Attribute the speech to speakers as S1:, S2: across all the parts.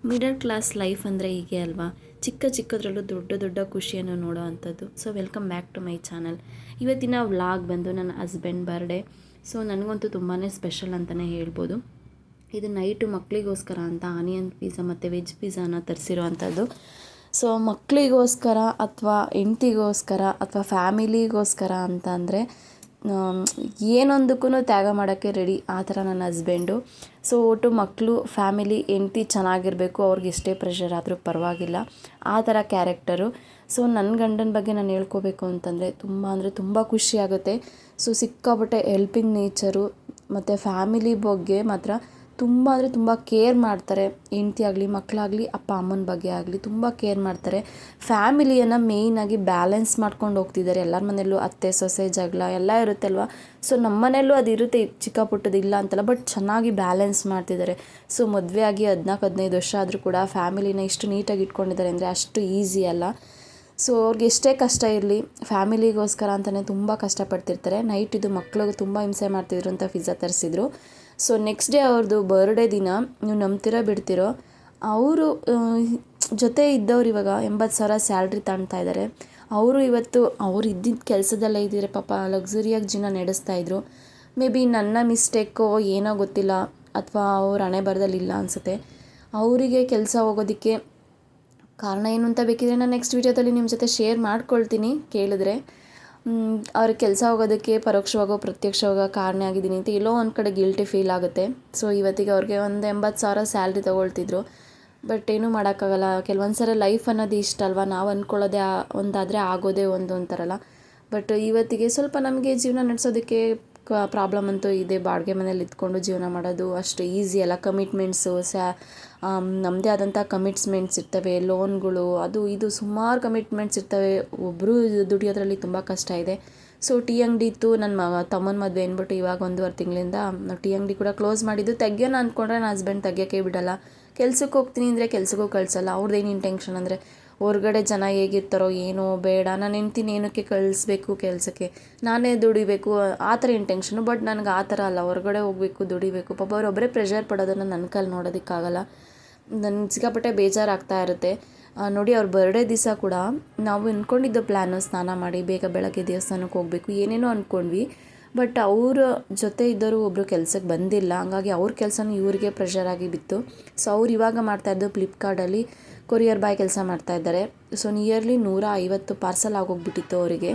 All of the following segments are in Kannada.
S1: ಮಿಡಲ್ ಕ್ಲಾಸ್ ಲೈಫ್ ಅಂದರೆ ಹೀಗೆ ಅಲ್ವಾ, ಚಿಕ್ಕ ಚಿಕ್ಕದ್ರಲ್ಲೂ ದೊಡ್ಡ ದೊಡ್ಡ ಖುಷಿಯನ್ನು ನೋಡೋ ಅಂಥದ್ದು. So welcome back to my channel. ಇವತ್ತಿನ ವ್ಲಾಗ್ ಬಂದು ನನ್ನ ಹಸ್ಬೆಂಡ್ ಬರ್ಡೇ. ಸೊ ನನಗಂತೂ ತುಂಬಾ ಸ್ಪೆಷಲ್ ಅಂತಲೇ ಹೇಳ್ಬೋದು. ಇದು ನೈಟು ಮಕ್ಕಳಿಗೋಸ್ಕರ ಅಂತ ಆನಿಯನ್ ಪಿಜ್ಜಾ ಮತ್ತು ವೆಜ್ ಪಿಜ್ಜಾನ ತರಿಸಿರೋ ಅಂಥದ್ದು. ಸೊ ಮಕ್ಕಳಿಗೋಸ್ಕರ ಅಥವಾ ಹೆಂಡ್ತಿಗೋಸ್ಕರ ಅಥವಾ ಫ್ಯಾಮಿಲಿಗೋಸ್ಕರ ಅಂತ ಅಂದರೆ ಏನೊಂದಕ್ಕೂ ತ್ಯಾಗ ಮಾಡೋಕ್ಕೆ ರೆಡಿ, ಆ ಥರ ನನ್ನ ಹಸ್ಬೆಂಡು. ಸೊ ಒಟ್ಟು ಮಕ್ಕಳು, ಫ್ಯಾಮಿಲಿ, ಹೆಂಡ್ತಿ ಚೆನ್ನಾಗಿರಬೇಕು, ಅವ್ರಿಗೆ ಎಷ್ಟೇ ಪ್ರೆಷರ್ ಆದರೂ ಪರವಾಗಿಲ್ಲ, ಆ ಥರ ಕ್ಯಾರೆಕ್ಟರು. ಸೊ ನನ್ನ ಗಂಡನ ಬಗ್ಗೆ ನಾನು ಹೇಳ್ಕೋಬೇಕು ಅಂತಂದರೆ ತುಂಬ ಖುಷಿಯಾಗುತ್ತೆ. ಸೊ ಸಿಕ್ಕಾಪಟ್ಟೆ ಹೆಲ್ಪಿಂಗ್ ನೇಚರು ಮತ್ತು ಫ್ಯಾಮಿಲಿ ಬಗ್ಗೆ ಮಾತ್ರ ತುಂಬ ಕೇರ್ ಮಾಡ್ತಾರೆ. ಹೆಂಡ್ತಿ ಆಗಲಿ, ಮಕ್ಕಳಾಗಲಿ, ಅಪ್ಪ ಅಮ್ಮನ ಬಗ್ಗೆ ಆಗಲಿ ತುಂಬ ಕೇರ್ ಮಾಡ್ತಾರೆ. ಫ್ಯಾಮಿಲಿಯನ್ನು ಮೇಯ್ನಾಗಿ ಬ್ಯಾಲೆನ್ಸ್ ಮಾಡ್ಕೊಂಡು ಹೋಗ್ತಿದ್ದಾರೆ. ಎಲ್ಲರ ಮನೆಯಲ್ಲೂ ಅತ್ತೆ ಸೊಸೆ ಜಗಳ ಎಲ್ಲ ಇರುತ್ತೆ ಅಲ್ವಾ. ಸೊ ನಮ್ಮ ಮನೆಯಲ್ಲೂ ಅದು ಇರುತ್ತೆ, ಚಿಕ್ಕ ಪುಟ್ಟದ್ದು ಇಲ್ಲ ಅಂತಲ್ಲ, ಬಟ್ ಚೆನ್ನಾಗಿ ಬ್ಯಾಲೆನ್ಸ್ ಮಾಡ್ತಿದ್ದಾರೆ. ಸೊ ಮದುವೆ ಆಗಿ 14-15 ವರ್ಷ ಆದರೂ ಕೂಡ ಫ್ಯಾಮಿಲಿನ ಇಷ್ಟು ನೀಟಾಗಿ ಇಟ್ಕೊಂಡಿದ್ದಾರೆ ಅಂದರೆ ಅಷ್ಟು ಈಸಿ ಅಲ್ಲ. ಸೊ ಅವ್ರಿಗೆ ಎಷ್ಟೇ ಕಷ್ಟ ಇರಲಿ, ಫ್ಯಾಮಿಲಿಗೋಸ್ಕರ ಅಂತಲೇ ತುಂಬ ಕಷ್ಟಪಡ್ತಿರ್ತಾರೆ. ನೈಟ್ ಇದು ಮಕ್ಳಿಗೆ ತುಂಬ ಹಿಂಸೆ ಮಾಡ್ತಿದ್ರು ಅಂತ ಪಿಜ್ಜಾ ತರಿಸಿದ್ರು. ಸೊ ನೆಕ್ಸ್ಟ್ ಡೇ ಅವ್ರದ್ದು ಬರ್ಡೇ ದಿನ, ನೀವು ನಂಬ್ತಿರೋ ಬಿಡ್ತಿರೋ, ಅವರು ಜೊತೆ ಇದ್ದವ್ರು ಇವಾಗ 80,000 ಸ್ಯಾಲ್ರಿ ತಗೊಳ್ತಾ ಇದ್ದಾರೆ. ಅವರು ಇವತ್ತು ಅವ್ರು ಇದ್ದಿದ್ದ ಕೆಲಸದಲ್ಲೇ ಇದ್ದಿದ್ರೆ ಪಾಪ ಲಕ್ಸುರಿಯಾಗಿ ಜೀವನ ನಡೆಸ್ತಾಯಿದ್ರು. ಮೇ ಬಿ ನನ್ನ ಮಿಸ್ಟೇಕೋ ಏನೋ ಗೊತ್ತಿಲ್ಲ, ಅಥವಾ ಅವ್ರ ಹಣೆ ಬರದಲ್ಲಿ ಇಲ್ಲ ಅನಿಸುತ್ತೆ. ಅವರಿಗೆ ಕೆಲಸ ಹೋಗೋದಕ್ಕೆ ಕಾರಣ ಏನು ಅಂತ ಬೇಕಿದ್ರೆ ನಾನು ನೆಕ್ಸ್ಟ್ ವೀಡಿಯೋದಲ್ಲಿ ನಿಮ್ಮ ಜೊತೆ ಶೇರ್ ಮಾಡ್ಕೊಳ್ತೀನಿ, ಕೇಳಿದ್ರೆ. ಅವ್ರ ಕೆಲಸ ಹೋಗೋದಕ್ಕೆ ಪರೋಕ್ಷವಾಗೋ ಪ್ರತ್ಯಕ್ಷವಾಗೋ ಕಾರಣ ಆಗಿದ್ದೀನಿ ಅಂತ ಎಲ್ಲೋ ಒಂದು ಕಡೆ ಗಿಲ್ಟಿ ಫೀಲ್ ಆಗುತ್ತೆ. ಸೊ ಇವತ್ತಿಗೆ ಅವ್ರಿಗೆ ಒಂದು 80,000 ಸ್ಯಾಲ್ರಿ ತೊಗೊಳ್ತಿದ್ರು. ಬಟ್ ಏನೂ ಮಾಡೋಕ್ಕಾಗಲ್ಲ. ಕೆಲವೊಂದು ಸಲ ಲೈಫ್ ಅನ್ನೋದು ಇಷ್ಟ ಅಲ್ವಾ, ನಾವು ಅಂದ್ಕೊಳ್ಳೋದೇ ಒಂದಾದರೆ ಆಗೋದೇ ಒಂದು ಅಂತಾರಲ್ಲ. ಬಟ್ ಇವತ್ತಿಗೆ ಸ್ವಲ್ಪ ನಮಗೆ ಜೀವನ ನಡೆಸೋದಕ್ಕೆ ಪ್ರಾಬ್ಲಮ್ ಅಂತೂ ಇದೆ. ಬಾಡಿಗೆ ಮನೇಲಿ ಇದ್ಕೊಂಡು ಜೀವನ ಮಾಡೋದು ಅಷ್ಟು ಈಸಿ ಅಲ್ಲ. ಕಮಿಟ್ಮೆಂಟ್ಸು, ನಮ್ಮದೇ ಆದಂಥ ಕಮಿಟ್ಸ್ಮೆಂಟ್ಸ್ ಇರ್ತವೆ, ಲೋನ್ಗಳು, ಅದು ಇದು ಸುಮಾರು ಕಮಿಟ್ಮೆಂಟ್ಸ್ ಇರ್ತವೆ. ಒಬ್ಬರು ದುಡಿಯೋದ್ರಲ್ಲಿ ತುಂಬ ಕಷ್ಟ ಇದೆ. ಸೊ ಟೀ ಅಂಗಡಿ ಇತ್ತು, ನನ್ನ ತಮ್ಮನ ಮದುವೆ ಅಂದ್ಬಿಟ್ಟು ಇವಾಗ 1.5 ತಿಂಗಳಿಂದ ನಾವು ಟೀ ಅಂಗಡಿ ಕೂಡ ಕ್ಲೋಸ್ ಮಾಡಿದ್ದು. ತೆಗಿಯೋಣ ಅಂದ್ಕೊಂಡ್ರೆ ನನ್ನ ಹಸ್ಬೆಂಡ್ ತೆಗಿಯೋಕ್ಕೆ ಬಿಡಲ್ಲ. ಕೆಲ್ಸಕ್ಕೆ ಹೋಗ್ತೀನಿ ಅಂದರೆ ಕೆಲ್ಸಕ್ಕೂ ಕಳಿಸಲ್ಲ. ಅವ್ರದ್ದೇನು ಇಂಟೆನ್ಷನ್ ಅಂದರೆ ಹೊರಗಡೆ ಜನ ಹೇಗಿರ್ತಾರೋ ಏನೋ ಬೇಡ, ನಾನು ಹೆಂಡ್ತಿನ ಏನಕ್ಕೆ ಕಳಿಸ್ಬೇಕು ಕೆಲಸಕ್ಕೆ, ನಾನೇ ದುಡಿಬೇಕು, ಆ ಥರ ಇಂಟೆನ್ಷನು. ಬಟ್ ನನಗೆ ಆ ಥರ ಅಲ್ಲ, ಹೊರಗಡೆ ಹೋಗಬೇಕು, ದುಡಿಬೇಕು. ಪಾಪ ಅವರೊಬ್ಬರೇ ಪ್ರೆಷರ್ ಪಡೋದನ್ನು ನನ್ನ ಕೈಲಿ ನೋಡೋದಕ್ಕಾಗಲ್ಲ. ನನಗೆ ಸಿಕ್ಕಾಪಟ್ಟೆ ಬೇಜಾರಾಗ್ತಾ ಇರುತ್ತೆ. ನೋಡಿ, ಅವ್ರ ಬರ್ಡೇ ದಿವಸ ಕೂಡ ನಾವು ಅಂದ್ಕೊಂಡಿದ್ದ ಪ್ಲ್ಯಾನು ಸ್ನಾನ ಮಾಡಿ ಬೇಗ ಬೆಳಗ್ಗೆ ದೇವಸ್ಥಾನಕ್ಕೆ ಹೋಗಬೇಕು, ಏನೇನೋ ಅಂದ್ಕೊಂಡ್ವಿ. ಬಟ್ ಅವ್ರ ಜೊತೆ ಇದ್ದವರು ಒಬ್ಬರು ಕೆಲಸಕ್ಕೆ ಬಂದಿಲ್ಲ. ಹಂಗಾಗಿ ಅವ್ರ ಕೆಲಸನೂ ಇವ್ರಿಗೆ ಪ್ರೆಷರ್ ಆಗಿ ಬಿತ್ತು. ಸೊ ಅವ್ರು ಇವಾಗ ಮಾಡ್ತಾಯಿದ್ದು ಫ್ಲಿಪ್ಕಾರ್ಟಲ್ಲಿ ಕೊರಿಯರ್ ಬಾಯ್ ಕೆಲಸ ಮಾಡ್ತಾಯಿದ್ದಾರೆ. ಸೊ ನಿಯರ್ಲಿ 150 ಪಾರ್ಸಲ್ ಆಗೋಗ್ಬಿಟ್ಟಿತ್ತು ಅವರಿಗೆ.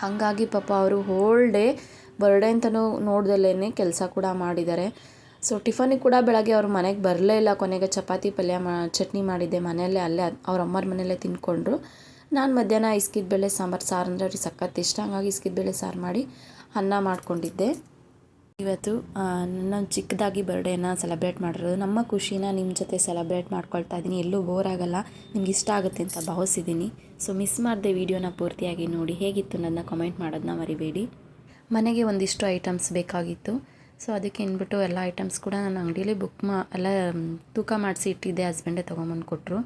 S1: ಹಾಗಾಗಿ ಪಾಪ ಅವರು ಹೋಲ್ ಡೇ ಬರ್ಡೇ ಅಂತಲೂ ನೋಡ್ದಲ್ಲೇ ಕೆಲಸ ಕೂಡ ಮಾಡಿದ್ದಾರೆ. ಸೊ ಟಿಫನಿಗೆ ಕೂಡ ಬೆಳಗ್ಗೆ ಅವ್ರ ಮನೆಗೆ ಬರಲೇ ಇಲ್ಲ. ಕೊನೆಗೆ ಚಪಾತಿ ಪಲ್ಯ ಚಟ್ನಿ ಮಾಡಿದ್ದೆ ಮನೆಯಲ್ಲೇ, ಅಲ್ಲೇ ಅವ್ರ ಅಮ್ಮರ ಮನೆಯಲ್ಲೇ ತಿಂದ್ಕೊಂಡ್ರು. ನಾನು ಮಧ್ಯಾಹ್ನ ಇಸ್ಕಿದ್ಬೇಳೆ ಸಾರು ಅಂದರೆ ಅವ್ರಿಗೆ ಸಖತ್ ಇಷ್ಟ. ಹಂಗಾಗಿ ಇಸ್ಕಿದ್ಬೇಳೆ ಸಾರು ಮಾಡಿ ಅನ್ನ ಮಾಡ್ಕೊಂಡಿದ್ದೆ. ಇವತ್ತು ನನ್ನ ಚಿಕ್ಕದಾಗಿ ಬರ್ಡೇನ ಸೆಲೆಬ್ರೇಟ್ ಮಾಡಿರೋದು. ನಮ್ಮ ಖುಷಿನ ನಿಮ್ಮ ಜೊತೆ ಸೆಲೆಬ್ರೇಟ್ ಮಾಡ್ಕೊಳ್ತಾ ಇದ್ದೀನಿ. ಎಲ್ಲೂ ಬೋರ್ ಆಗೋಲ್ಲ, ನಿಮ್ಗೆ ಇಷ್ಟ ಆಗುತ್ತೆ ಅಂತ ಭಾವಿಸಿದ್ದೀನಿ. ಸೊ ಮಿಸ್ ಮಾಡದೆ ವೀಡಿಯೋನ ಪೂರ್ತಿಯಾಗಿ ನೋಡಿ. ಹೇಗಿತ್ತು ನನ್ನ ಕಮೆಂಟ್ ಮಾಡೋದನ್ನ ಮರಿಬೇಡಿ. ಮನೆಗೆ ಒಂದಿಷ್ಟು ಐಟಮ್ಸ್ ಬೇಕಾಗಿತ್ತು. ಸೊ ಅದಕ್ಕೆ ಅಂದ್ಬಿಟ್ಟು ಎಲ್ಲ ಐಟಮ್ಸ್ ಕೂಡ ನಾನು ಅಂಗಡಿಯಲ್ಲಿ ಎಲ್ಲ ತೂಕ ಮಾಡಿಸಿ ಇಟ್ಟಿದ್ದೆ. ಹಸ್ಬೆಂಡೇ ತೊಗೊಂಬಂದು ಕೊಟ್ಟರು.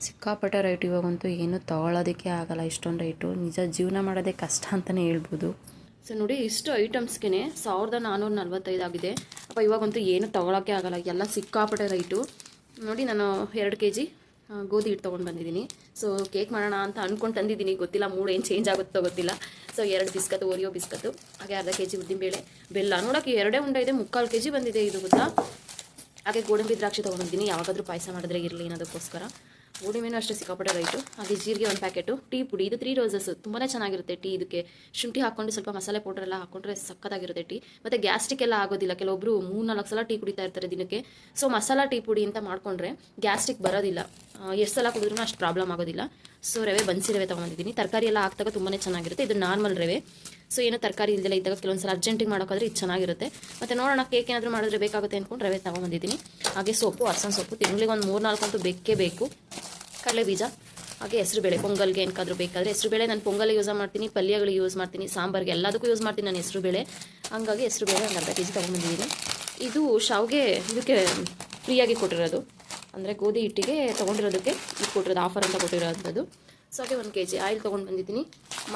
S1: ಸಿಕ್ಕಾಪಟ್ಟೆ ರೇಟ್ ಇವಾಗಂತೂ ಏನೂ ತೊಗೊಳೋದಕ್ಕೆ ಆಗೋಲ್ಲ, ಇಷ್ಟೊಂದು ರೇಟು. ನಿಜ ಜೀವನ ಮಾಡೋದೇ ಕಷ್ಟ ಅಂತಲೇ ಹೇಳ್ಬೋದು. ಸೊ ನೋಡಿ, ಇಷ್ಟು ಐಟಮ್ಸ್ಗೆ 1445 ಆಗಿದೆ. ಅಪ್ಪ ಇವಾಗಂತೂ ಏನು ತೊಗೊಳಕ್ಕೆ ಆಗೋಲ್ಲ, ಎಲ್ಲ ಸಿಕ್ಕಾಪಟ್ಟೆ ರೈಟು. ನೋಡಿ, ನಾನು 2 kg ಗೋಧಿ ಹಿಟ್ಟು ತೊಗೊಂಡು ಬಂದಿದ್ದೀನಿ. ಸೊ ಕೇಕ್ ಮಾಡೋಣ ಅಂತ ಅಂದ್ಕೊಂಡು ತಂದಿದ್ದೀನಿ, ಗೊತ್ತಿಲ್ಲ ಮೂಡ್ ಏನು ಚೇಂಜ್ ಆಗುತ್ತೋ ಗೊತ್ತಿಲ್ಲ. ಸೊ 2 ಬಿಸ್ಕತ್ತು, ಓರಿಯೋ ಬಿಸ್ಕತ್ತು, ಹಾಗೆ ಅರ್ಧ kg ಉದ್ದಿನಬೇಳೆ, ಬೆಲ್ಲ. ನೋಡೋಕ್ಕೆ 2 ಉಂಡೆ ಇದೆ, 3/4 kg ಬಂದಿದೆ, ಇದು ಗೊತ್ತಾ. ಹಾಗೆ ಗೋಡಂಬಿ ದ್ರಾಕ್ಷಿ ತೊಗೊಂಡಿದ್ದೀನಿ, ಯಾವಾಗಾದರೂ ಪಾಯಸ ಮಾಡಿದ್ರೆ ಇರಲಿ ಅನ್ನೋದಕ್ಕೋಸ್ಕರ. ಗೋಡಂಬಿನೂ ಅಷ್ಟೇ ಸಿಕ್ಕಾಪಟ್ಟೆ ರೈಟು. ಹಾಗೆ ಜೀರಿಗೆ 1 ಪ್ಯಾಕೆಟು, ಟೀ ಪುಡಿ, ಇದು 3 ರೋಸಸ್, ತುಂಬಾ ಚೆನ್ನಾಗಿರುತ್ತೆ ಟೀ. ಇದಕ್ಕೆ ಶುಂಠಿ ಹಾಕ್ಕೊಂಡು ಸ್ವಲ್ಪ ಮಸಾಲೆ ಪೌಡರ್ ಎಲ್ಲ ಹಾಕ್ಕೊಂಡ್ರೆ ಸಕ್ಕತ್ತಾಗಿರುತ್ತೆ ಟೀ. ಮತ್ತು ಗ್ಯಾಸ್ಟ್ರಿಕ್ ಎಲ್ಲ ಆಗೋದಿಲ್ಲ. ಕೆಲವೊಬ್ಬರು 3-4 ಸಲ ಟೀ ಕುಡಿತಾ ಇರ್ತಾರೆ ದಿನಕ್ಕೆ. ಸೊ ಮಸಾಲ ಟೀ ಪುಡಿ ಅಂತ ಮಾಡಿಕೊಂಡ್ರೆ ಗ್ಯಾಸ್ಟ್ರಿಕ್ ಬರೋದಿಲ್ಲ, ಎಷ್ಟು ಸಲ ಕುಡಿದ್ರೂ ಅಷ್ಟು ಪ್ರಾಬ್ಲಮ್ ಆಗೋದಿಲ್ಲ. ಸೊ ರವೆ, ಬನ್ಸಿ ರವೆ ತೊಗೊಂಡಿದ್ದೀನಿ. ತರಕಾರಿ ಎಲ್ಲ ಹಾಕಿದಾಗ ತುಂಬಾ ಚೆನ್ನಾಗಿರುತ್ತೆ. ಇದು ನಾರ್ಮಲ್ ರವೆ. ಸೊ ಏನೋ ತರಕಾರಿ ಇಲ್ದೆಲ್ಲ ಇದ್ದಾಗ ಕೆಲವೊಂದು ಸಲ ಅರ್ಜೆಂಟಿಗೆ ಮಾಡೋಕ್ಕಾದ್ರೆ ಇದು ಚೆನ್ನಾಗಿರುತ್ತೆ. ಮತ್ತು ನೋಡೋಣ ಕೇಕ್ ಏನಾದರೂ ಮಾಡಿದ್ರೆ ಬೇಕಾಗುತ್ತೆ ಅಂದ್ಕೊಂಡು ರವೆ ತೊಗೊಂಬಂದಿದ್ದೀನಿ. ಹಾಗೆ ಸೊಪ್ಪು, ಅರಸನ ಸೊಪ್ಪು ತಿಂಗಳಿಗೆ ಒಂದು 3-4 ಅಂತೂ ಬೇಕೇ ಬೇಕು. ಕಡಲೆ ಬೀಜ, ಹಾಗೆ ಹೆಸರುಬೇಳೆ, ಪೊಂಗಲ್ಗೆ ಏನಕ್ಕಾದ್ರೂ ಬೇಕಾದರೆ ಹೆಸರುಬೇಳೆ ನಾನು ಪೊಂಗಲ್ಗೆ ಯೂಸ್ ಮಾಡ್ತೀನಿ, ಪಲ್ಯಗಳಿಗೆ ಯೂಸ್ ಮಾಡ್ತೀನಿ, ಸಾಂಬಾರಿಗೆ ಎಲ್ಲದಕ್ಕೂ ಯೂಸ್ ಮಾಡ್ತೀನಿ ನಾನು ಹೆಸರುಬೇಳೆ. ಹಾಗಾಗಿ ಹೆಸರುಬೇಳೆ ಒಂದು ಅರ್ಧ kg ತೊಗೊಂಬಂದಿದ್ದೀನಿ. ಇದು ಶಾವಿಗೆ ಇದಕ್ಕೆ ಫ್ರೀಯಾಗಿ ಕೊಟ್ಟಿರೋದು, ಅಂದರೆ ಗೋಧಿ ಹಿಟ್ಟಿಗೆ ತೊಗೊಂಡಿರೋದಕ್ಕೆ ಇದು ಕೊಟ್ಟಿರೋದು, ಆಫರ್ ಅಂತ ಕೊಟ್ಟಿರೋವಂಥದ್ದು. ಸೊ ಹಾಗೆ 1 kg ಆಯಿಲ್ ತೊಗೊಂಡು ಬಂದಿದ್ದೀನಿ.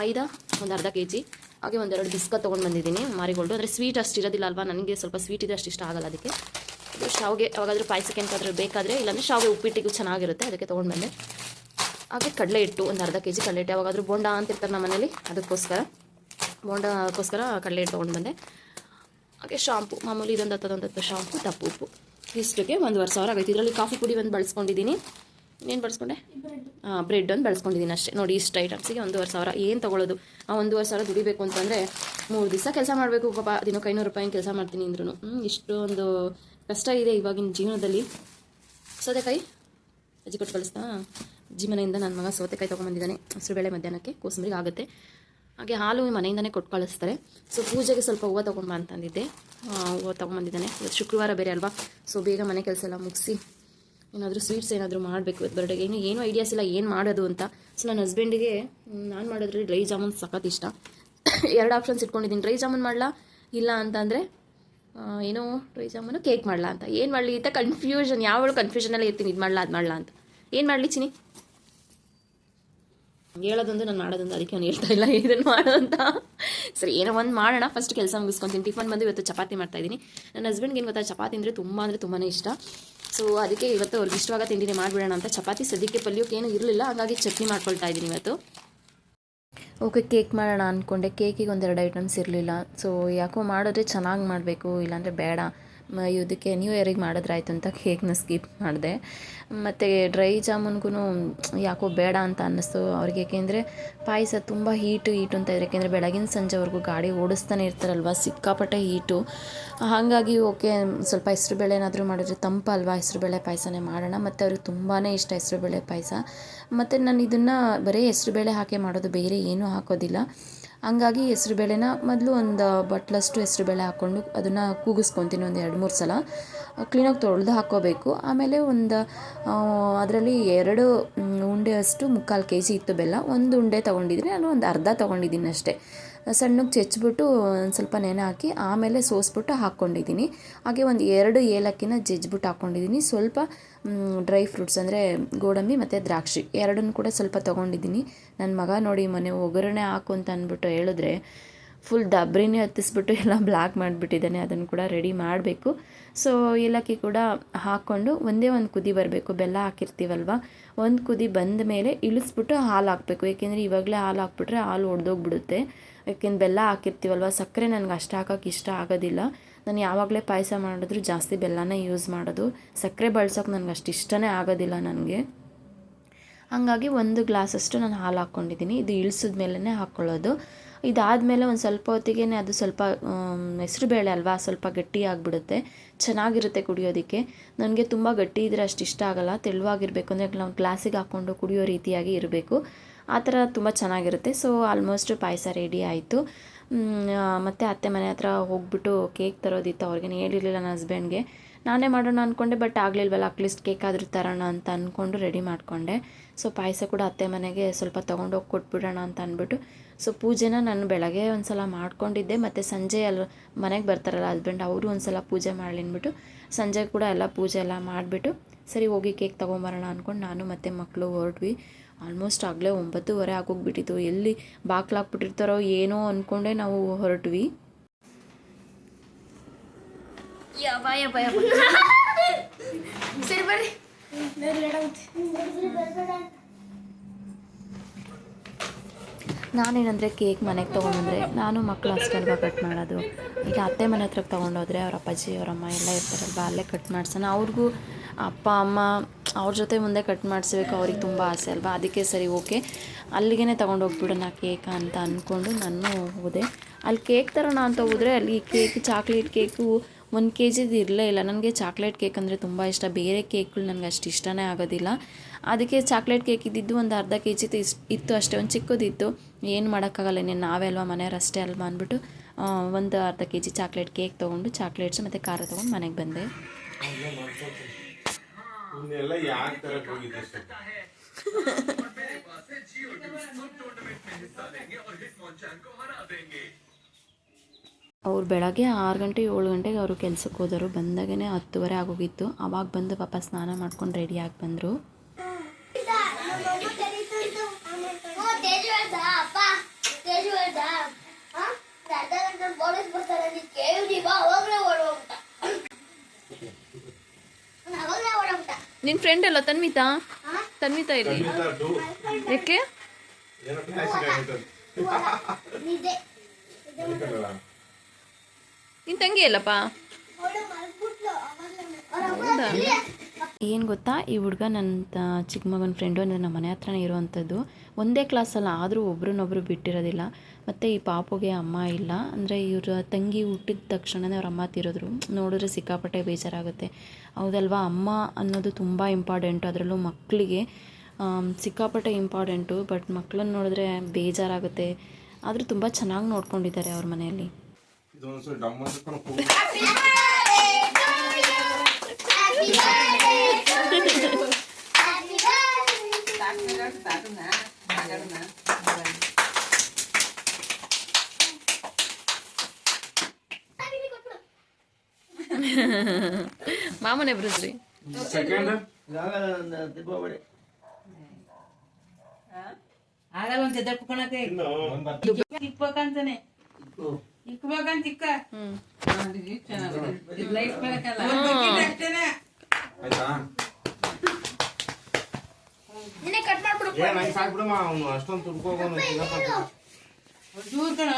S1: ಮೈದಾ ಒಂದು ಅರ್ಧ kg, ಹಾಗೆ 1-2 ಬಿಸ್ಕತ್ ತೊಗೊಂಡು ಬಂದಿದ್ದೀನಿ. ಮಾರಿಗೋಲ್ಡು ಅಂದರೆ ಸ್ವೀಟ್ ಅಷ್ಟು ಇರೋದಿಲ್ಲ ಅಲ್ವಾ, ನನಗೆ ಸ್ವಲ್ಪ ಸ್ವೀಟ್ ಇದೆ, ಅಷ್ಟು ಇಷ್ಟ ಆಗಲ್ಲ ಅದಕ್ಕೆ. ಇದು ಶಾವಿಗೆ ಯಾವಾಗಾದರೂ ಪಾಯಸಕ್ಕೆ ಏನಾದರೂ ಬೇಕಾದರೆ, ಇಲ್ಲಾಂದರೆ ಶಾವಿಗೆ ಉಪ್ಪಿಟ್ಟಿಗೂ ಚೆನ್ನಾಗಿರುತ್ತೆ, ಅದಕ್ಕೆ ತೊಗೊಂಡು ಬಂದೆ. ಹಾಗೆ ಕಡಲೆ ಹಿಟ್ಟು ಒಂದು ಅರ್ಧ ಕೆ ಜಿ ಕಡಲೆ ಹಿಟ್ಟು, ಯಾವಾಗಾದರೂ ಬೋಂಡ ಅಂತಿರ್ತಾರೆ ನಮ್ಮ ಮನೇಲಿ, ಬೋಂಡಕ್ಕೋಸ್ಕರ ಕಡಲೆ ಹಿಟ್ಟು ತೊಗೊಂಡು ಬಂದೆ. ಹಾಗೆ ಶಾಂಪು ಮಾಮೂಲಿ ಇದೊಂದು ಹತ್ತೊಂದು ಶಾಂಪು, ದಪ್ಪ ಉಪ್ಪು, ಇಷ್ಟಕ್ಕೆ 1,500 ಆಗೈತೆ. ಇದರಲ್ಲಿ ಕಾಫಿ ಪುಡಿ ಒಂದು ಬಳಸ್ಕೊಂಡಿದ್ದೀನಿ. ಏನು ಬಳಸ್ಕೊಂಡೆ? ಬ್ರೆಡ್ ಒಂದು ಬಳಸ್ಕೊಂಡಿದ್ದೀನಿ ಅಷ್ಟೇ. ನೋಡಿ, ಇಷ್ಟು ಐಟಮ್ಸಿಗೆ 1,500. ಏನು ತೊಗೊಳ್ಳೋದು? ಆ 1,500 ದುಡಿಬೇಕು ಅಂತಂದರೆ 3 ದಿವಸ ಕೆಲಸ ಮಾಡಬೇಕು ಪಾಪ. ದಿನಕ್ಕೆ 500 ರೂಪಾಯಿ ಕೆಲಸ ಮಾಡ್ತೀನಿ ಅಂದ್ರೂ ಇಷ್ಟು ಒಂದು ಕಷ್ಟ ಇದೆ ಇವಾಗಿನ ಜೀವನದಲ್ಲಿ. ಸೌತೆಕಾಯಿ ಅಜ್ಜಿ ಕೊಟ್ಟು ಕಳಿಸ್ತಾ, ಅಜ್ಜಿ ಮನೆಯಿಂದ ನನ್ನ ಮಗ ಸೌತೆಕಾಯಿ ತೊಗೊಂಬಂದಿದ್ದಾನೆ. ಹೆಸರುಬೇಳೆ ಮಧ್ಯಾಹ್ನಕ್ಕೆ ಕೋಸಂಬರಿಗೆ ಆಗುತ್ತೆ. ಹಾಗೆ ಹಾಲು ಮನೆಯಿಂದನೇ ಕೊಟ್ಟು ಕಳಿಸ್ತಾರೆ. ಸೊ ಪೂಜೆಗೆ ಸ್ವಲ್ಪ ಹೂವು ತೊಗೊಂಬ ಅಂತಂದಿದ್ದೆ, ಹೂವು ತೊಗೊಂಬಂದಿದ್ದಾನೆ. ಇವತ್ತು ಶುಕ್ರವಾರ ಬೇರೆ ಅಲ್ವಾ, ಸೊ ಬೇಗ ಮನೆ ಕೆಲಸ ಎಲ್ಲ ಮುಗಿಸಿ ಏನಾದರೂ ಸ್ವೀಟ್ಸ್ ಏನಾದರೂ ಮಾಡಬೇಕು ಇವತ್ತು ಬರ್ಡೇಗೆ. ಏನೂ ಐಡಿಯಾಸ್ ಇಲ್ಲ ಏನು ಮಾಡೋದು ಅಂತ. ಸೊ ನನ್ನ ಹಸ್ಬೆಂಡಿಗೆ ನಾನು ಮಾಡೋದ್ರಲ್ಲಿ ಡ್ರೈ ಜಾಮೂನ್ ಸಖತ್ ಇಷ್ಟ. 2 ಆಪ್ಷನ್ಸ್ ಇಟ್ಕೊಂಡಿದ್ದೀನಿ, ಡ್ರೈ ಜಾಮೂನ್ ಮಾಡಲಾ ಇಲ್ಲ ಅಂತಂದರೆ ಏನೋ ಡ್ರೈ ಜಾಮೂನು ಕೇಕ್ ಮಾಡಲಾ ಅಂತ. ಏನು ಮಾಡಲಿ ಅಂತ ಕನ್ಫ್ಯೂಷನ್, ಯಾವಳು ಕನ್ಫ್ಯೂಷನಲ್ಲೇ ಇರ್ತೀನಿ, ಇದು ಮಾಡಲಾ ಅದು ಮಾಡಲಾ ಅಂತ. ಏನು ಮಾಡಲಿ ಚಿನಿ? ಹೇಳೋದೊಂದು ನಾನು ಮಾಡೋದೊಂದು, ಅದಕ್ಕೆ ನಾನು ಹೇಳ್ತಾ ಇಲ್ಲ ಇದನ್ನು ಮಾಡೋದಂತ. ಸರಿ, ಏನೋ ಒಂದು ಮಾಡೋಣ. ಫಸ್ಟ್ ಕೆಲಸ ಮುಗಿಸ್ಕೊತೀನಿ. ಟಿಫನ್ ಬಂದು ಇವತ್ತು ಚಪಾತಿ ಮಾಡ್ತಾಯಿದ್ದೀನಿ. ನನ್ನ ಹಸ್ಬೆಂಡ್ಗೆ ಏನು ಗೊತ್ತಾ, ಚಪಾತಿ ಅಂದರೆ ತುಂಬಾ ಇಷ್ಟ. ಸೊ ಅದಕ್ಕೆ ಇವತ್ತು ಅವ್ರಿಗೆ ಇಷ್ಟವಾಗ ತಿಂಡಿನೇ ಮಾಡಿಬಿಡೋಣ ಅಂತ. ಚಪಾತಿ ಸದ್ಯಕ್ಕೆ ಪಲ್ಯಕ್ಕೆ ಏನೂ ಇರಲಿಲ್ಲ, ಹಾಗಾಗಿ ಚಟ್ನಿ ಮಾಡ್ಕೊಳ್ತಾ ಇದ್ದೀನಿ ಇವತ್ತು. ಓಕೆ, ಕೇಕ್ ಮಾಡೋಣ ಅಂದ್ಕೊಂಡೆ. ಕೇಕಿಗೆ 1-2 ಐಟಮ್ಸ್ ಇರಲಿಲ್ಲ. ಸೊ ಯಾಕೋ ಮಾಡಿದ್ರೆ ಚೆನ್ನಾಗಿ ಮಾಡಬೇಕು, ಇಲ್ಲಾಂದರೆ ಬೇಡ, ಇದಕ್ಕೆ ನ್ಯೂ ಇಯರಿಗೆ ಮಾಡಿದ್ರಾಯ್ತು ಅಂತ ಕೇಕ್ನ ಸ್ಕಿಪ್ ಮಾಡಿದೆ. ಮತ್ತು ಡ್ರೈ ಜಾಮೂನ್ಗೂ ಯಾಕೋ ಬೇಡ ಅಂತ ಅನ್ನಿಸ್ತು ಅವ್ರಿಗೆ. ಏಕೆಂದರೆ ಪಾಯಸ ತುಂಬ ಹೀಟು ಅಂತ ಇದ್ದಾರೆ. ಯಾಕೆಂದರೆ ಬೆಳಗಿನ ಸಂಜೆವರೆಗೂ ಗಾಡಿ ಓಡಿಸ್ತಾನೆ ಇರ್ತಾರಲ್ವ, ಸಿಕ್ಕಾಪಟ್ಟೆ ಹೀಟು. ಹಾಗಾಗಿ ಓಕೆ, ಸ್ವಲ್ಪ ಹೆಸರುಬೇಳೆ ಏನಾದರೂ ಮಾಡಿದ್ರೆ ತಂಪಲ್ವಾ, ಹೆಸರುಬೇಳೆ ಪಾಯಸನೇ ಮಾಡೋಣ. ಮತ್ತು ಅವ್ರಿಗೆ ತುಂಬಾ ಇಷ್ಟ ಹೆಸರುಬೇಳೆ ಪಾಯಸ. ಮತ್ತು ನಾನು ಇದನ್ನು ಬರೀ ಹೆಸರುಬೇಳೆ ಹಾಕಿ ಮಾಡೋದು, ಬೇರೆ ಏನೂ ಹಾಕೋದಿಲ್ಲ. ಹಂಗಾಗಿ ಹೆಸರುಬೇಳೆನ ಮೊದಲು ಒಂದು ಬಟ್ಲಷ್ಟು ಹೆಸರುಬೇಳೆ ಹಾಕ್ಕೊಂಡು ಅದನ್ನು ಕೂಗಿಸ್ಕೊತೀನಿ ಒಂದು 2-3 ಸಲ. ಕ್ಲೀನಾಗಿ ತೊಳೆದು ಹಾಕ್ಕೋಬೇಕು. ಆಮೇಲೆ ಅದರಲ್ಲಿ 2 ಉಂಡೆಯಷ್ಟು 3/4 ಕೆ ಜಿ ಇತ್ತು ಬೆಲ್ಲ. 1 ಉಂಡೆ ತೊಗೊಂಡಿದ್ದೀನಿ, ನಾನು ಒಂದು ಅರ್ಧ ತೊಗೊಂಡಿದ್ದೀನಿ ಅಷ್ಟೇ. ಸಣ್ಣಗೆ ಚೆಚ್ಚಿಬಿಟ್ಟು ಒಂದು ಸ್ವಲ್ಪ ನೆನೆ ಹಾಕಿ ಆಮೇಲೆ ಸೋಸ್ಬಿಟ್ಟು ಹಾಕ್ಕೊಂಡಿದ್ದೀನಿ. ಹಾಗೆ ಒಂದು 2 ಏಲಕ್ಕಿನ ಜಜ್ಜಿಬಿಟ್ಟು ಹಾಕ್ಕೊಂಡಿದ್ದೀನಿ. ಸ್ವಲ್ಪ ಡ್ರೈ ಫ್ರೂಟ್ಸ್ ಅಂದರೆ ಗೋಡಂಬಿ ಮತ್ತು ದ್ರಾಕ್ಷಿ ಎರಡನ್ನೂ ಕೂಡ ಸ್ವಲ್ಪ ತೊಗೊಂಡಿದ್ದೀನಿ. ನನ್ನ ಮಗ ನೋಡಿ ಮೊನ್ನೆ ಒಗ್ಗರಣೆ ಹಾಕು ಅಂತ ಅಂದ್ಬಿಟ್ಟು ಹೇಳಿದ್ರೆ ಫುಲ್ ಡಬ್ರಿನೇ ಹತ್ತಿಸ್ಬಿಟ್ಟು ಎಲ್ಲ ಬ್ಲ್ಯಾಕ್ ಮಾಡಿಬಿಟ್ಟಿದ್ದಾನೆ. ಅದನ್ನು ಕೂಡ ರೆಡಿ ಮಾಡಬೇಕು. ಸೊ ಏಲಕ್ಕಿ ಕೂಡ ಹಾಕ್ಕೊಂಡು ಒಂದೇ ಒಂದು ಕುದಿ ಬರಬೇಕು. ಬೆಲ್ಲ ಹಾಕಿರ್ತೀವಲ್ವ, ಒಂದು ಕುದಿ ಬಂದ ಮೇಲೆ ಇಳಿಸ್ಬಿಟ್ಟು ಹಾಲು ಹಾಕಬೇಕು. ಏಕೆಂದರೆ ಇವಾಗಲೇ ಹಾಲು ಹಾಕ್ಬಿಟ್ರೆ ಹಾಲು ಒಡೆದೋಗ್ಬಿಡುತ್ತೆ. ಯಾಕೆಂದ್ರೆ ಬೆಲ್ಲ ಹಾಕಿರ್ತೀವಲ್ವ. ಸಕ್ಕರೆ ನನಗೆ ಅಷ್ಟು ಹಾಕೋಕ್ಕೆ ಇಷ್ಟ ಆಗೋದಿಲ್ಲ. ನಾನು ಯಾವಾಗಲೇ ಪಾಯಸ ಮಾಡಿದ್ರು ಜಾಸ್ತಿ ಬೆಲ್ಲನೇ ಯೂಸ್ ಮಾಡೋದು. ಸಕ್ಕರೆ ಬಳಸೋಕೆ ನನಗೆ ಅಷ್ಟು ಇಷ್ಟನೇ ಆಗೋದಿಲ್ಲ ನನಗೆ. ಹಾಗಾಗಿ 1 ಗ್ಲಾಸಷ್ಟು ನಾನು ಹಾಲು ಹಾಕ್ಕೊಂಡಿದ್ದೀನಿ. ಇದು ಇಳಿಸಿದ ಮೇಲೇ ಹಾಕ್ಕೊಳ್ಳೋದು. ಇದಾದಮೇಲೆ ಒಂದು ಸ್ವಲ್ಪ ಹೊತ್ತಿಗೆ ಅದು ಸ್ವಲ್ಪ ಹೆಸರುಬೇಳೆ ಅಲ್ವಾ, ಸ್ವಲ್ಪ ಗಟ್ಟಿ ಆಗಿಬಿಡುತ್ತೆ, ಚೆನ್ನಾಗಿರುತ್ತೆ ಕುಡಿಯೋದಕ್ಕೆ. ನನಗೆ ತುಂಬ ಗಟ್ಟಿ ಇದ್ದರೆ ಅಷ್ಟು ಇಷ್ಟ ಆಗೋಲ್ಲ. ತೆಳುವಾಗಿರಬೇಕು ಅಂದರೆ ನಾವು ಗ್ಲಾಸಿಗೆ ಹಾಕ್ಕೊಂಡು ಕುಡಿಯೋ ರೀತಿಯಾಗಿ ಇರಬೇಕು. ಆ ಥರ ತುಂಬ ಚೆನ್ನಾಗಿರುತ್ತೆ. ಸೊ ಆಲ್ಮೋಸ್ಟ್ ಪಾಯಸ ರೆಡಿ ಆಯಿತು. ಮತ್ತು ಅತ್ತೆ ಮನೆ ಹತ್ರ ಹೋಗ್ಬಿಟ್ಟು ಕೇಕ್ ತರೋದಿತ್ತು. ಅವ್ರಿಗೇನು ಹೇಳಿರಲಿಲ್ಲ ನನ್ನ ಹಸ್ಬೆಂಡ್ಗೆ. ನಾನೇ ಮಾಡೋಣ ಅಂದ್ಕೊಂಡೆ, ಬಟ್ ಆಗಲಿಲ್ವಲ್ಲ, ಅಟ್ಲೀಸ್ಟ್ ಕೇಕ್ ಆದರೂ ತರೋಣ ಅಂತ ಅಂದ್ಕೊಂಡು ರೆಡಿ ಮಾಡಿಕೊಂಡೆ. ಸೊ ಪಾಯಸ ಕೂಡ ಅತ್ತೆ ಮನೆಗೆ ಸ್ವಲ್ಪ ತೊಗೊಂಡೋಗಿ ಕೊಟ್ಬಿಡೋಣ ಅಂತ ಅಂದ್ಬಿಟ್ಟು. ಸೊ ಪೂಜೆನ ನಾನು ಬೆಳಗ್ಗೆ ಒಂದು ಸಲ ಮಾಡ್ಕೊಂಡಿದ್ದೆ, ಮತ್ತು ಸಂಜೆ ಮನೆಗೆ ಬರ್ತಾರಲ್ಲ ಹಸ್ಬೆಂಡ್, ಅವರು ಒಂದು ಸಲ ಪೂಜೆ ಮಾಡಲಿ ಅಂದ್ಬಿಟ್ಟು ಸಂಜೆ ಕೂಡ ಎಲ್ಲ ಪೂಜೆ ಎಲ್ಲ ಮಾಡಿಬಿಟ್ಟು ಸರಿ ಹೋಗಿ ಕೇಕ್ ತೊಗೊಂಬರೋಣ ಅಂದ್ಕೊಂಡು ನಾನು ಮತ್ತು ಮಕ್ಕಳು ಹೊರಟ್ವಿ. ಆಲ್ಮೋಸ್ಟ್ ಆಗಲೇ 9:30 ಆಗೋಗ್ಬಿಟ್ಟಿತ್ತು. ಎಲ್ಲಿ ಬಾಕ್ಲಾಕ್ಬಿಟ್ಟಿರ್ತಾರೋ ಏನೋ ಅಂದ್ಕೊಂಡೆ ನಾವು ಹೊರಟ್ವಿ. ಸರಿ ಬರ್ರಿ. ನಾನೇನಂದರೆ ಕೇಕ್ ಮನೆಗೆ ತೊಗೊಂಡ್ಬಂದರೆ ನಾನು ಮಕ್ಕಳು ಅಷ್ಟೇ ಅಲ್ವಾ ಕಟ್ ಮಾಡೋದು. ಈಗ ಅತ್ತೆ ಮನೆ ಹತ್ರಕ್ಕೆ ತೊಗೊಂಡೋದ್ರೆ ಅವ್ರ ಅಪ್ಪಾಜಿ ಅವರಮ್ಮ ಎಲ್ಲ ಇರ್ತಾರಲ್ವ, ಅಲ್ಲೇ ಕಟ್ ಮಾಡಿಸೋಣ. ಅವ್ರಿಗೂ ಅಪ್ಪ ಅಮ್ಮ ಅವ್ರ ಜೊತೆ ಮುಂದೆ ಕಟ್ ಮಾಡಿಸ್ಬೇಕು, ಅವ್ರಿಗೆ ತುಂಬ ಆಸೆ ಅಲ್ವಾ. ಅದಕ್ಕೆ ಸರಿ ಓಕೆ ಅಲ್ಲಿಗೆ ತೊಗೊಂಡೋಗ್ಬಿಡೋಣ ಕೇಕ್ ಅಂತ ಅಂದ್ಕೊಂಡು ನಾನು ಹೋದೆ. ಅಲ್ಲಿ ಕೇಕ್ ತರೋಣ ಅಂತ ಹೋದರೆ ಅಲ್ಲಿ ಕೇಕ್ ಚಾಕ್ಲೇಟ್ ಕೇಕು 1 ಕೆ ಜಿದು ಇರಲೇ ಇಲ್ಲ. ನನಗೆ ಚಾಕ್ಲೇಟ್ ಕೇಕ್ ಅಂದರೆ ತುಂಬ ಇಷ್ಟ. ಬೇರೆ ಕೇಕ್ಗಳು ನನಗೆ ಅಷ್ಟು ಇಷ್ಟನೇ ಆಗೋದಿಲ್ಲ. ಅದಕ್ಕೆ ಚಾಕ್ಲೇಟ್ ಕೇಕ್ ಇದ್ದಿದ್ದು ಒಂದು ಅರ್ಧ ಕೆ ಜಿದು ಇತ್ತು ಅಷ್ಟೇ, ಒಂದು ಚಿಕ್ಕದಿತ್ತು. ಏನು ಮಾಡೋಕ್ಕಾಗಲ್ಲ, ಇನ್ನೇನು ನಾವೇ ಅಲ್ವಾ ಮನೆಯವ್ರು ಅಷ್ಟೇ ಅಲ್ವಾ ಅಂದ್ಬಿಟ್ಟು ಒಂದು ಅರ್ಧ ಕೆ ಜಿ ಚಾಕ್ಲೇಟ್ ಕೇಕ್ ತೊಗೊಂಡು ಚಾಕ್ಲೇಟ್ಸ್ ಮತ್ತು ಖಾರ ತೊಗೊಂಡು ಮನೆಗೆ ಬಂದೆ. ಅವ್ರು ಬೆಳಗ್ಗೆ 6 ಗಂಟೆ 7 ಗಂಟೆಗೆ ಅವರು ಕೆಲ್ಸಕ್ಕೆ ಹೋದರು. ಬಂದಾಗೇ 10:30 ಆಗೋಗಿತ್ತು. ಆವಾಗ ಬಂದು ಪಾಪ ಸ್ನಾನ ಮಾಡ್ಕೊಂಡು ರೆಡಿಯಾಗಿ ಬಂದರು. ನಿನ್ನ ಫ್ರೆಂಡ್ ಅಲ್ಲ ತನ್ವಿತಾ ತನ್ವಿತಾ ಇಲ್ಲಿ ಯಾಕೆ ನಿನ್ನ ತಂಗಿ ಅಲ್ಲಪ್ಪ ಏನು ಗೊತ್ತಾ, ಈ ಹುಡುಗ ನನ್ನ ಚಿಕ್ಕ ಮಗನ ಫ್ರೆಂಡು, ಅಂದರೆ ನಮ್ಮ ಮನೆ ಹತ್ರನೇ ಇರೋವಂಥದ್ದು. ಒಂದೇ ಕ್ಲಾಸಲ್ಲ, ಆದರೂ ಒಬ್ರನ್ನೊಬ್ರು ಬಿಟ್ಟಿರೋದಿಲ್ಲ. ಮತ್ತು ಈ ಪಾಪುಗೆ ಅಮ್ಮ ಇಲ್ಲ, ಅಂದರೆ ಇವ್ರ ತಂಗಿ ಹುಟ್ಟಿದ ತಕ್ಷಣವೇ ಅವ್ರ ಅಮ್ಮ ತೀರಿದ್ರು. ನೋಡಿದ್ರೆ ಸಿಕ್ಕಾಪಟ್ಟೆ ಬೇಜಾರಾಗುತ್ತೆ, ಹೌದಲ್ವಾ? ಅಮ್ಮ ಅನ್ನೋದು ತುಂಬ ಇಂಪಾರ್ಟೆಂಟು, ಅದರಲ್ಲೂ ಮಕ್ಕಳಿಗೆ ಸಿಕ್ಕಾಪಟ್ಟೆ ಇಂಪಾರ್ಟೆಂಟು. ಬಟ್ ಮಕ್ಕಳನ್ನ ನೋಡಿದ್ರೆ ಬೇಜಾರಾಗುತ್ತೆ. ಆದರೂ ತುಂಬ ಚೆನ್ನಾಗಿ ನೋಡ್ಕೊಂಡಿದ್ದಾರೆ ಅವ್ರ ಮನೆಯಲ್ಲಿ. ಮಾಮನೆ ಬರುದ್ರಿ
S2: ಆಗಲ್ಲ ಒಂದ್ ಜೊತೆ ಕುತ್ಕೊಳಕ್ಕೆ ಇಕ್ಬೇಕಂತಾನೆ ಇಕ್ಬೇಕಂತ ಇಕ್ಕ ಲೈಟ್ ಬೆಳಕಲ್ಲ ಕಟ್ ಮಾಡ್ಬಿಡು ಅಷ್ಟೊಂದು ತುರ್ಕೋಗೋನು ಜೂರ್ ಕಣ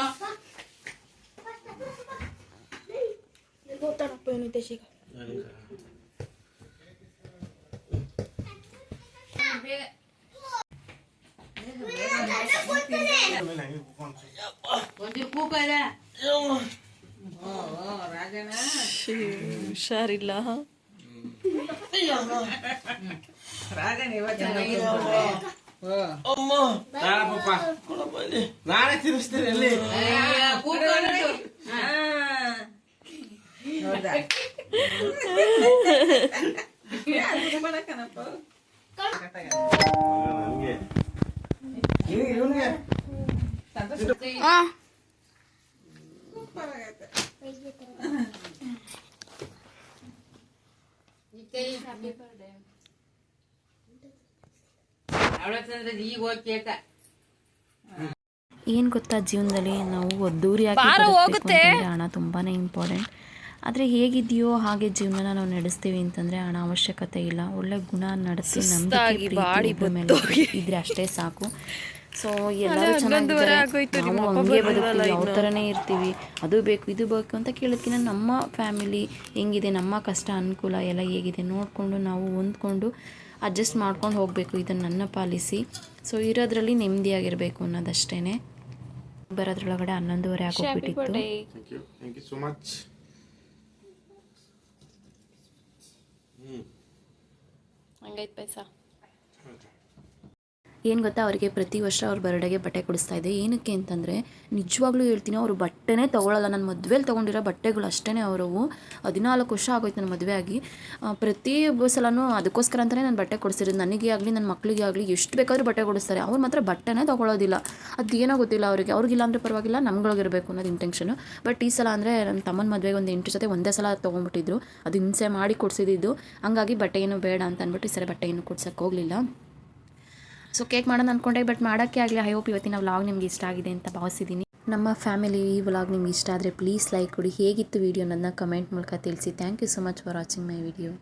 S2: ಹೋಗ್ತಾನಪ್ಪ ಏನು ದೇಶಿಗ ಒಂಚೂರು ಕೂಕ ಇದೆ ರಾಜನ
S1: ಹುಷಾರಿಲ್ಲ.
S3: ನಾನೇ ತಿನ್ನಿಸ್ತೇನೆ ಎಲ್ಲಿ
S2: ಈಗ ಹೋಗ್ತೇಕ
S1: ಏನು ಗೊತ್ತಾ, ಜೀವನದಲ್ಲಿ ನಾವು ಒದ್ದೂರಿಯಾಗಿ ಬದುಕಬೇಕು ಅಂತಂದರೆ ಹಣ ತುಂಬಾ ಇಂಪಾರ್ಟೆಂಟ್. ಆದರೆ ಹೇಗಿದೆಯೋ ಹಾಗೆ ಜೀವನನ ನಾವು ನಡೆಸ್ತೀವಿ ಅಂತಂದರೆ ಹಣ ಅವಶ್ಯಕತೆ ಇಲ್ಲ. ಒಳ್ಳೆ ಗುಣ ನಡೆಸಿ ನಂಬಿಕೆ ಮೇಲೆ ಇದ್ರೆ ಅಷ್ಟೇ ಸಾಕು. ಸೊ ಎಲ್ಲರೂ ಚೆನ್ನಾಗಿದ್ದಾರೆ, ನಾವು ಹಂಗೆ ಬದುಕ್ತೀವಿ, ಯಾವ ಥರನೇ ಇರ್ತೀವಿ, ಅದು ಬೇಕು ಇದು ಬೇಕು ಅಂತ ಕೇಳೋದಕ್ಕಿಂತ ನಮ್ಮ ಫ್ಯಾಮಿಲಿ ಹೆಂಗಿದೆ, ನಮ್ಮ ಕಷ್ಟ ಅನುಕೂಲ ಎಲ್ಲ ಹೇಗಿದೆ ನೋಡಿಕೊಂಡು ನಾವು ಹೊಂದ್ಕೊಂಡು ಅಡ್ಜಸ್ಟ್ ಮಾಡ್ಕೊಂಡು ಹೋಗಬೇಕು. ಇದನ್ನು ನನ್ನ ಪಾಲಿಸಿ. ಸೊ ಇರೋದ್ರಲ್ಲಿ ನೆಮ್ಮದಿಯಾಗಿರಬೇಕು ಅನ್ನೋದಷ್ಟೇ. ಬರೋದ್ರೊಳಗಡೆ 11:30 ಆಗೋಗ್ಬಿಟ್ಟಿತ್ತು. ಹಂಗೈತೆ ಪೈಸಾ. ಏನು ಗೊತ್ತಾ, ಅವರಿಗೆ ಪ್ರತಿ ವರ್ಷ ಅವ್ರ ಬರ್ಡೇಗೆ ಬಟ್ಟೆ ಕೊಡಿಸ್ತಾ ಇದ್ದೆ. ಏನಕ್ಕೆ ಅಂತಂದರೆ ನಿಜವಾಗ್ಲೂ ಹೇಳ್ತೀನಿ, ಅವರು ಬಟ್ಟೆನೇ ತೊಗೊಳ್ಳಲ್ಲ. ನನ್ನ ಮದುವೆಲಿ ತೊಗೊಂಡಿರೋ ಬಟ್ಟೆಗಳು ಅಷ್ಟೇ. ಅವರು 14 ವರ್ಷ ಆಗೋಯ್ತು ನನ್ನ ಮದುವೆ ಆಗಿ. ಪ್ರತಿ ಸಲನೂ ಅದಕ್ಕೋಸ್ಕರ ಅಂತಲೇ ನಾನು ಬಟ್ಟೆ ಕೊಡಿಸಿರೋದು. ನನಗೆ ಆಗಲಿ ನನ್ನ ಮಕ್ಕಳಿಗೆ ಆಗಲಿ ಎಷ್ಟು ಬೇಕಾದರೂ ಬಟ್ಟೆ ಕೊಡಿಸ್ತಾರೆ. ಅವ್ರು ಮಾತ್ರ ಬಟ್ಟೆನೇ ತೊಗೊಳ್ಳೋದಿಲ್ಲ. ಅದು ಏನೋ ಗೊತ್ತಿಲ್ಲ ಅವರಿಗೆ. ಅವ್ರಿಗಿಲ್ಲ ಅಂದರೆ ಪರವಾಗಿಲ್ಲ, ನಮ್ಗಳಿಗಿರಬೇಕು ಅನ್ನೋದು ಇಂಟೆನ್ಷನು. ಬಟ್ ಈ ಸಲ ಅಂದರೆ ನನ್ನ ತಮ್ಮನ ಮದುವೆಗೆ ಒಂದು 8 ಜೊತೆ ಒಂದೇ ಸಲ ತೊಗೊಂಡ್ಬಿಟ್ಟಿದ್ರು. ಅದು ಹಿಂಸೆ ಮಾಡಿ ಕೊಡಿಸಿದ್ದು. ಹಂಗಾಗಿ ಬಟ್ಟೆ ಏನೂ ಬೇಡ ಅಂತ ಅಂದ್ಬಿಟ್ಟು ಈ ಸಲ ಬಟ್ಟೆ ಏನೂ ಕೊಡ್ಸೋಕ್ಕೆ ಹೋಗಲಿಲ್ಲ. ಸೊ ಕೇಕ್ ಮಾಡೋಣ ಅಂದ್ಕೊಂಡೆ, ಬಟ್ ಮಾಡೋಕ್ಕೆ ಆಗಲಿ. ಐ ಹೋಪ್ ಇವತ್ತಿನ ವ್ಲಾಗ್ ನಿಮ್ಗೆ ಇಷ್ಟ ಆಗಿದೆ ಅಂತ ಭಾವಿಸಿದ್ದೀನಿ. ನಮ್ಮ ಫ್ಯಾಮಿಲಿ ಈ ವ್ಲಾಗ್ ನಿಮ್ಗೆ ಇಷ್ಟ ಆದರೆ ಪ್ಲೀಸ್ ಲೈಕ್ ಕೊಡಿ. ಹೇಗಿತ್ತು ವೀಡಿಯೋ ನನ್ನ ಕಮೆಂಟ್ ಮೂಲಕ ತಿಳಿಸಿ. Thank you so much for watching my video.